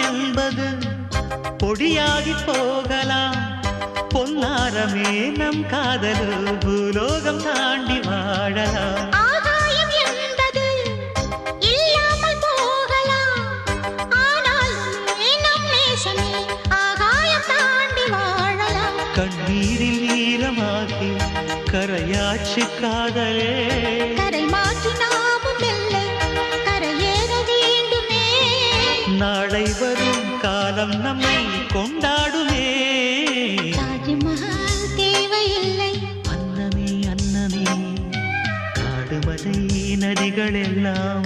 என்பது பொடியாகி போகலாம். பொன்னாரமே நம் காதலு பூலோகம் தாண்டி வாழலாம். ஆகாயம் என்பது இல்லாமல் போகலாம். ஆனால் நம் நேசமே ஆகாயம் தாண்டி வாழலாம். கண்ணீரில் ஈரமாகி கரையாட்சி காதலே, கரை மாற்றி நாமும் வெல்ல கரையேற வேண்டுமே. நாளை வரும் காலம் நம்மை கொண்டாடுமே. தாஜ்மஹால் தேவையில்லை அன்னமே அன்னமே, காடுமலை நதிகள் எல்லாம்